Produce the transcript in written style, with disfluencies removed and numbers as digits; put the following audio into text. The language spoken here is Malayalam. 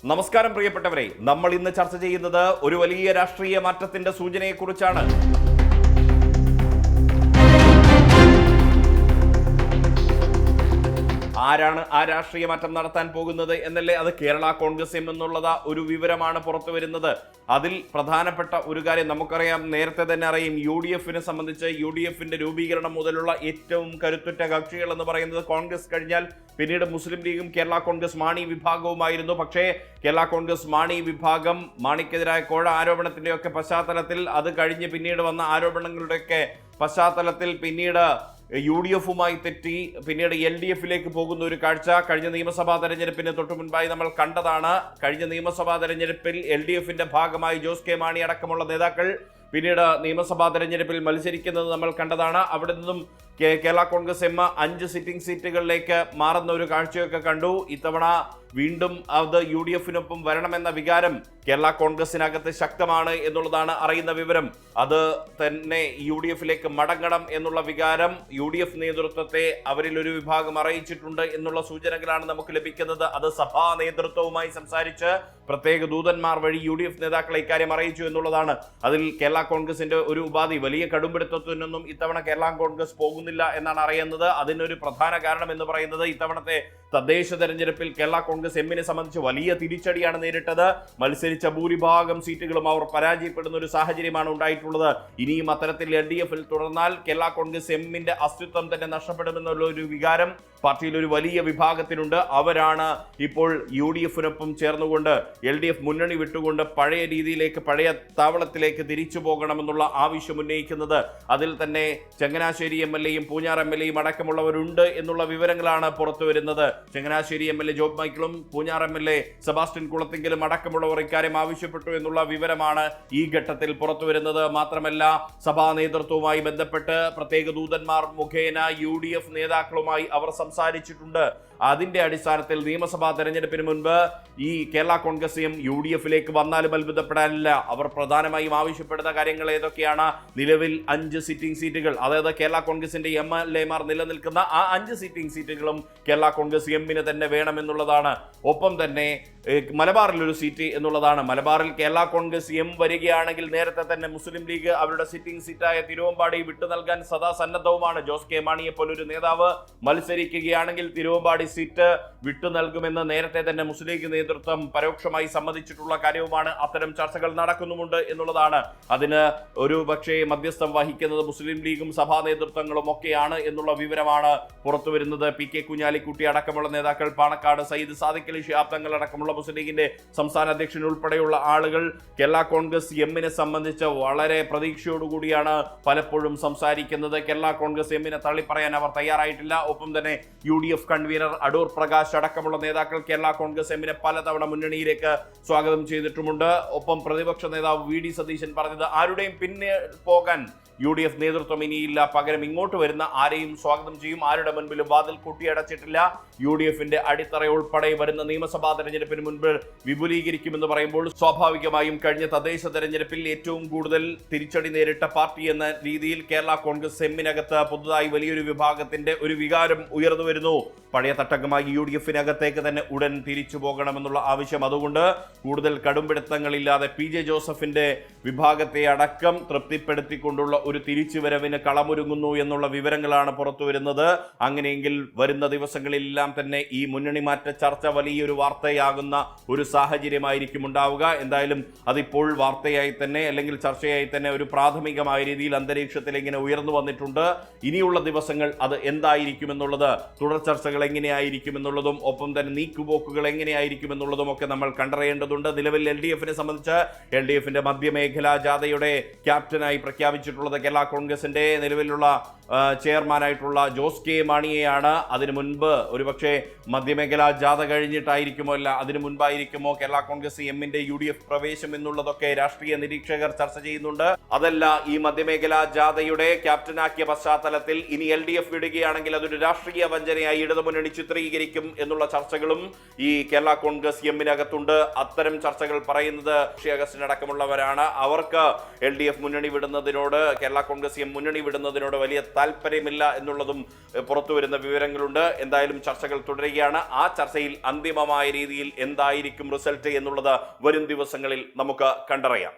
നമസ്കാരം പ്രിയപ്പെട്ടവരെ, നമ്മൾ ഇന്ന് ചർച്ച ചെയ്യുന്നത് ഒരു വലിയ രാഷ്ട്രീയ മാറ്റത്തിന്റെ സൂചനയെക്കുറിച്ചാണ്. ആരാണ് ആ രാഷ്ട്രീയ മാറ്റം നടത്താൻ പോകുന്നത് എന്നല്ലേ? അത് കേരള കോൺഗ്രസ് എം എന്നുള്ളത് ഒരു വിവരമാണ് പുറത്തു വരുന്നത്. അതിൽ പ്രധാനപ്പെട്ട ഒരു കാര്യം നമുക്കറിയാം, നേരത്തെ തന്നെ അറിയും, UDF-നെ സംബന്ധിച്ച് UDF-ന്റെ രൂപീകരണം മുതലുള്ള ഏറ്റവും കരുത്തുറ്റ കക്ഷികൾ എന്ന് പറയുന്നത് കോൺഗ്രസ് കഴിഞ്ഞാൽ പിന്നീട് മുസ്ലിം ലീഗും കേരള കോൺഗ്രസ് മാണി വിഭാഗവുമായിരുന്നു. പക്ഷേ കേരള കോൺഗ്രസ് മാണി വിഭാഗം മാണിക്കെതിരായ കോഴ ആരോപണത്തിന്റെയൊക്കെ പശ്ചാത്തലത്തിൽ, അത് കഴിഞ്ഞ് പിന്നീട് വന്ന ആരോപണങ്ങളുടെയൊക്കെ പശ്ചാത്തലത്തിൽ പിന്നീട് UDF-മായി തെറ്റി പിന്നീട് LDF-ലേക്ക് പോകുന്ന ഒരു കാഴ്ച കഴിഞ്ഞ നിയമസഭാ തെരഞ്ഞെടുപ്പിന് തൊട്ടു മുൻപായി നമ്മൾ കണ്ടതാണ്. കഴിഞ്ഞ നിയമസഭാ തെരഞ്ഞെടുപ്പിൽ LDF-ന്റെ ഭാഗമായി ജോസ് കെ മാണി അടക്കമുള്ള നേതാക്കൾ പിന്നീട് നിയമസഭാ തെരഞ്ഞെടുപ്പിൽ മത്സരിക്കുന്നത് നമ്മൾ കണ്ടതാണ്. അവിടെ നിന്നും കേരള കോൺഗ്രസ് എം 5 സിറ്റിംഗ് സീറ്റുകളിലേക്ക് മാറുന്ന ഒരു കാഴ്ചയൊക്കെ കണ്ടു. ഇത്തവണ വീണ്ടും അത് UDF-നൊപ്പം വരണമെന്ന വികാരം കേരള കോൺഗ്രസിനകത്ത് ശക്തമാണ് എന്നുള്ളതാണ് അറിയുന്ന വിവരം. അത് തന്നെ UDF-ലേക്ക് മടങ്ങണം എന്നുള്ള വികാരം UDF നേതൃത്വത്തെ അവരിൽ ഒരു വിഭാഗം അറിയിച്ചിട്ടുണ്ട് എന്നുള്ള സൂചനകളാണ് നമുക്ക് ലഭിക്കുന്നത്. അത് സഭാ നേതൃത്വവുമായി സംസാരിച്ച് പ്രത്യേക ദൂതന്മാർ വഴി UDF നേതാക്കളെ ഇക്കാര്യം അറിയിച്ചു എന്നുള്ളതാണ്. അതിൽ കേരള കോൺഗ്രസിന്റെ ഒരു ഉപാധി, വലിയ കടുംപിടുത്തത്തിനൊന്നും ഇത്തവണ കേരള കോൺഗ്രസ് പോകുന്നില്ല എന്നാണ് അറിയുന്നത്. അതിനൊരു പ്രധാന കാരണം എന്ന് പറയുന്നത്, ഇത്തവണത്തെ തദ്ദേശ തെരഞ്ഞെടുപ്പിൽ കേരള കോൺഗ്രസ് എമ്മിനെ സംബന്ധിച്ച് വലിയ തിരിച്ചടിയാണ് നേരിട്ടത്. മത്സരിച്ച ഭൂരിഭാഗം സീറ്റുകളും അവർ പരാജയപ്പെടുന്ന ഒരു സാഹചര്യമാണ് ഉണ്ടായിട്ടുള്ളത്. ഇനിയും അത്തരത്തിൽ LDF-ൽ തുടർന്നാൽ കേരള കോൺഗ്രസ് എമ്മിന്റെ അസ്തിത്വം തന്നെ നഷ്ടപ്പെടുമെന്നുള്ള ഒരു വികാരം പാർട്ടിയിൽ ഒരു വലിയ വിഭാഗത്തിനുണ്ട്. അവരാണ് ഇപ്പോൾ UDF-നൊപ്പം ചേർന്നുകൊണ്ട് LDF മുന്നണി വിട്ടുകൊണ്ട് പഴയ രീതിയിലേക്ക്, പഴയ താവളത്തിലേക്ക് തിരിച്ചു പോകണമെന്നുള്ള ആവശ്യം ഉന്നയിക്കുന്നത്. അതിൽ തന്നെ ചങ്ങനാശ്ശേരി MLA-യും പൂഞ്ഞാർ MLA-യും അടക്കമുള്ളവരുണ്ട് എന്നുള്ള വിവരങ്ങളാണ് പുറത്തു വരുന്നത്. ചങ്ങനാശ്ശേരി MLA ജോബ് മൈക്കിളും പൂഞ്ഞാർ MLA സെബാസ്റ്റ്യൻ കുളത്തിങ്കലും അടക്കമുള്ളവർ ഇക്കാര്യം ആവശ്യപ്പെട്ടു എന്നുള്ള വിവരമാണ് ഈ ഘട്ടത്തിൽ പുറത്തു വരുന്നത്. മാത്രമല്ല, സഭാ നേതൃത്വവുമായി ബന്ധപ്പെട്ട് പ്രത്യേക ദൂതന്മാർ മുഖേന UDF നേതാക്കളുമായി അവർ സംസാരിച്ചിട്ടുണ്ട്. അതിന്റെ അടിസ്ഥാനത്തിൽ നിയമസഭാ തെരഞ്ഞെടുപ്പിന് മുൻപ് ഈ കേരള കോൺഗ്രസ് എം UDF-ലേക്ക് വന്നാലും അത്ഭുതപ്പെടാനില്ല. അവർ പ്രധാനമായും ആവശ്യപ്പെടുന്ന കാര്യങ്ങൾ ഏതൊക്കെയാണ്? നിലവിൽ 5 സിറ്റിംഗ് സീറ്റുകൾ, അതായത് കേരള കോൺഗ്രസിന്റെ MLA-മാർ നിലനിൽക്കുന്ന ആ 5 സിറ്റിംഗ് സീറ്റുകളും കേരള കോൺഗ്രസ് എമ്മിന് തന്നെ വേണമെന്നുള്ളതാണ്. ഒപ്പം തന്നെ മലബാറിൽ ഒരു സീറ്റ് എന്നുള്ളതാണ്. മലബാറിൽ കേരള കോൺഗ്രസ് എം വരികയാണെങ്കിൽ നേരത്തെ തന്നെ മുസ്ലിം ലീഗ് അവരുടെ സിറ്റിംഗ് സീറ്റായ തിരുവമ്പാടി വിട്ടു നൽകാൻ സദാ സന്നദ്ധവുമാണ്. ജോസ് കെ മാണിയെ പോലൊരു നേതാവ് മത്സരിക്കുകയാണെങ്കിൽ തിരുവമ്പാടി സീറ്റ് വിട്ടു നൽകുമെന്ന് നേരത്തെ തന്നെ മുസ്ലിം ലീഗ് നേതൃത്വം പരോക്ഷമായി സമ്മതിച്ചിട്ടുള്ള കാര്യവുമാണ്. അത്തരം ചർച്ചകൾ നടക്കുന്നുമുണ്ട് എന്നുള്ളതാണ്. അതിന് ഒരു പക്ഷേ മധ്യസ്ഥം വഹിക്കുന്നത് മുസ്ലിം ലീഗും സഭാ നേതൃത്വങ്ങളും ഒക്കെയാണ് എന്നുള്ള വിവരമാണ് പുറത്തു വരുന്നത്. PK കുഞ്ഞാലിക്കുട്ടി അടക്കമുള്ള നേതാക്കൾ, പാണക്കാട് സയ്യിദ് സാദിഖ് അലി ശിഹാബ് തങ്ങൾ അടക്കമുള്ള മുസ്ലിം ലീഗിന്റെ സംസ്ഥാന അധ്യക്ഷൻ ഉൾപ്പെടെയുള്ള ആളുകൾ കേരള കോൺഗ്രസ് എമ്മിനെ സംബന്ധിച്ച് വളരെ പ്രതീക്ഷയോടുകൂടിയാണ് പലപ്പോഴും സംസാരിക്കുന്നത്. കേരള കോൺഗ്രസ് എമ്മിനെ തള്ളിപ്പറയാൻ അവർ തയ്യാറായിട്ടില്ല. ഒപ്പം തന്നെ UDF കൺവീനർ അടൂർ പ്രകാശ് അടക്കമുള്ള നേതാക്കൾ കേരള കോൺഗ്രസ് എമ്മിനെ പലതവണ മുന്നണിയിലേക്ക് സ്വാഗതം ചെയ്തിട്ടുമുണ്ട്. ഒപ്പം പ്രതിപക്ഷ നേതാവ് VD സതീശൻ പറഞ്ഞത്, ആരുടെയും പിന്നെ പോകാൻ UDF നേതൃത്വം ഇനിയില്ല, പകരം ഇങ്ങോട്ട് വരുന്ന ആരെയും സ്വാഗതം ചെയ്യും, ആരുടെ മുൻപിലും വാതിൽ കൂട്ടിയടച്ചിട്ടില്ല. UDF-ന്റെ അടിത്തറ ഉൾപ്പെടെ വരുന്ന നിയമസഭാ തെരഞ്ഞെടുപ്പിന് മുൻപ് വിപുലീകരിക്കുമെന്ന് പറയുമ്പോൾ സ്വാഭാവികമായും കഴിഞ്ഞ തദ്ദേശ തെരഞ്ഞെടുപ്പിൽ ഏറ്റവും കൂടുതൽ തിരിച്ചടി നേരിട്ട പാർട്ടി എന്ന രീതിയിൽ കേരള കോൺഗ്രസ് എമ്മിനകത്ത് പുതുതായി വലിയൊരു വിഭാഗത്തിന്റെ ഒരു വികാരം ഉയർന്നു വരുന്നു. പഴയ തട്ടകമായി UDF-നകത്തേക്ക് തന്നെ ഉടൻ തിരിച്ചു പോകണമെന്നുള്ള ആവശ്യം. അതുകൊണ്ട് കൂടുതൽ കടുംപിടുത്തങ്ങളില്ലാതെ PJ ജോസഫിന്റെ വിഭാഗത്തെ അടക്കം തൃപ്തിപ്പെടുത്തിക്കൊണ്ടുള്ള ഒരു തിരിച്ചുവരവിന് കളമൊരുങ്ങുന്നു എന്നുള്ള വിവരങ്ങളാണ് പുറത്തു വരുന്നത്. അങ്ങനെയെങ്കിൽ വരുന്ന ദിവസങ്ങളിലെല്ലാം തന്നെ ഈ മുന്നണി മാറ്റ ചർച്ച വലിയൊരു വാർത്തയാകുന്ന ഒരു സാഹചര്യമായിരിക്കും ഉണ്ടാവുക. എന്തായാലും അതിപ്പോൾ വാർത്തയായി തന്നെ, അല്ലെങ്കിൽ ചർച്ചയായി തന്നെ ഒരു പ്രാഥമികമായ രീതിയിൽ അന്തരീക്ഷത്തിൽ ഇങ്ങനെ ഉയർന്നു വന്നിട്ടുണ്ട്. ഇനിയുള്ള ദിവസങ്ങൾ അത് എന്തായിരിക്കുമെന്നുള്ളത്, തുടർ ചർച്ചകൾ എങ്ങനെയായിരിക്കുമെന്നുള്ളതും ഒപ്പം തന്നെ നീക്കുപോക്കുകൾ എങ്ങനെയായിരിക്കുമെന്നുള്ളതും ഒക്കെ നമ്മൾ കണ്ടറിയേണ്ടതുണ്ട്. നിലവിൽ LDF-നെ സംബന്ധിച്ച് LDF-ന്റെ മധ്യമേഖലാ ജാഥയുടെ ക്യാപ്റ്റനായി പ്രഖ്യാപിച്ചിട്ടുള്ളത് കേരള കോൺഗ്രസിന്റെ നിലവിലുള്ള ചെയർമാനായിട്ടുള്ള ജോസ് കെ മാണിയെയാണ്. അതിനു മുൻപ് ഒരുപക്ഷെ മധ്യമേഖലാ ജാഥ കഴിഞ്ഞിട്ടായിരിക്കുമോ, അല്ല അതിനു മുൻപായിരിക്കുമോ കേരള കോൺഗ്രസ് എമ്മിന്റെ UDF പ്രവേശം എന്നുള്ളതൊക്കെ രാഷ്ട്രീയ നിരീക്ഷകർ ചർച്ച ചെയ്യുന്നുണ്ട്. അതല്ല, ഈ മധ്യമേഖലാ ജാഥയുടെ ക്യാപ്റ്റനാക്കിയ പശ്ചാത്തലത്തിൽ ഇനി LDF വിടുകയാണെങ്കിൽ അതൊരു രാഷ്ട്രീയ വഞ്ചനയായി ഇടതുമുന്നണി ചിത്രീകരിക്കും എന്നുള്ള ചർച്ചകളും ഈ കേരള കോൺഗ്രസ് എമ്മിനകത്തുണ്ട്. അത്തരം ചർച്ചകൾ പറയുന്നത് അഗസ്റ്റിൻ അടക്കമുള്ളവരാണ്. അവർക്ക് LDF മുന്നണി വിടുന്നതിനോട് കേരള കേരള കോൺഗ്രസ് എം മുന്നണി വിടുന്നതിനോട് വലിയ താല്പര്യമില്ല എന്നുള്ളതും പുറത്തു വരുന്ന വിവരങ്ങളുണ്ട്. എന്തായാലും ചർച്ചകൾ തുടരുകയാണ്. ആ ചർച്ചയിൽ അന്തിമമായ രീതിയിൽ എന്തായിരിക്കും റിസൾട്ട് എന്നുള്ളത് വരും ദിവസങ്ങളിൽ നമുക്ക് കണ്ടറിയാം.